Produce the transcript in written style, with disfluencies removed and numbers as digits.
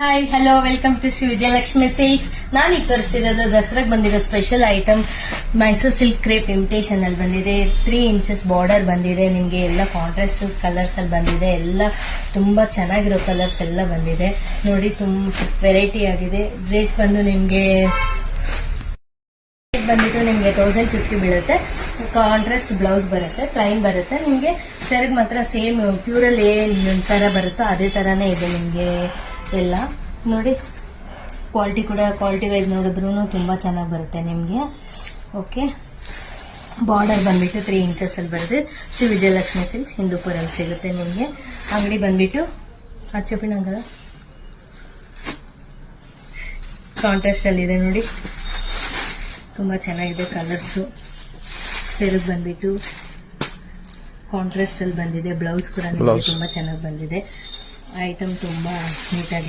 Hi hello welcome to Shri Vijayalakshmi silks. ನಾನೀಗ ತೋರಿಸ್ತಿರೋದು ದಸರಾಗೆ ಬಂದಿರೋ special item Mysore silk crepe imitation ಅಲ್ಲಿ ಬಂದಿದೆ. 3 ಇಂಚಸ್ ಬಾರ್ಡರ್ ಬಂದಿದೆ. ನಿಮಗೆ ಎಲ್ಲ ಕಾಂಟ್ರಾಸ್ಟ್ ಕಲರ್ಸ್ ಅಲ್ಲಿ ಬಂದಿದೆ. ಎಲ್ಲ ತುಂಬಾ ಚೆನ್ನಾಗಿರೋ ಕಲರ್ಸ್ ಎಲ್ಲ ಬಂದಿದೆ. ನೋಡಿ ತುಂಬ ವೆರೈಟಿ ಆಗಿದೆ. ರೇಟ್ ಬಂದು ನಿಮಗೆ ಬಂದ್ಬಿಟ್ಟು ನಿಮಗೆ 1050 ಬೀಳುತ್ತೆ. ಕಾಂಟ್ರಾಸ್ಟ್ ಬ್ಲೌಸ್ ಬರುತ್ತೆ, ಪ್ಲೈನ್ ಬರುತ್ತೆ. ನಿಮಗೆ ಸೆರಗ್ ಮಾತ್ರ ಸೇಮ್ ಪ್ಯೂರಲ್ಲಿ ಏನ್ ತರ ಬರುತ್ತೋ ಅದೇ ತರಾನೇ ಇದೆ. ನಿಮಗೆ ಎಲ್ಲ ನೋಡಿ ಕ್ವಾಲಿಟಿ ವೈಸ್ ನೋಡಿದ್ರು ತುಂಬಾ ಚೆನ್ನಾಗಿ ಬರುತ್ತೆ ನಿಮಗೆ. ಓಕೆ, ಬಾರ್ಡರ್ ಬಂದ್ಬಿಟ್ಟು 3 ಇಂಚಸ್ ಅಲ್ಲಿ ಬರುತ್ತೆ. ಶ್ರೀ ವಿಜಯಲಕ್ಷ್ಮಿ ಸಿಲ್ಕ್ಸ್ ಹಿಂದೂಪುರಲ್ಲಿ ಸಿಗುತ್ತೆ ನಿಮಗೆ. ಅಂಗಡಿ ಬಂದ್ಬಿಟ್ಟು ಅಚ್ಚಪಿನಂಗದ ಕಾಂಟ್ರಾಸ್ಟ್ ಅಲ್ಲಿ ಇದೆ ನೋಡಿ, ತುಂಬಾ ಚೆನ್ನಾಗಿದೆ ಕಲರ್ಸು. ಸೆರಗ್ ಬಂದ್ಬಿಟ್ಟು ಕಾಂಟ್ರಾಸ್ಟ್ ಅಲ್ಲಿ ಬಂದಿದೆ. ಬ್ಲೌಸ್ ಕೂಡ ನಿಮಗೆ ತುಂಬಾ ಚೆನ್ನಾಗಿ ಬಂದಿದೆ. ಐಟಮ್ ತುಂಬಾ ನೀಟಾಗಿ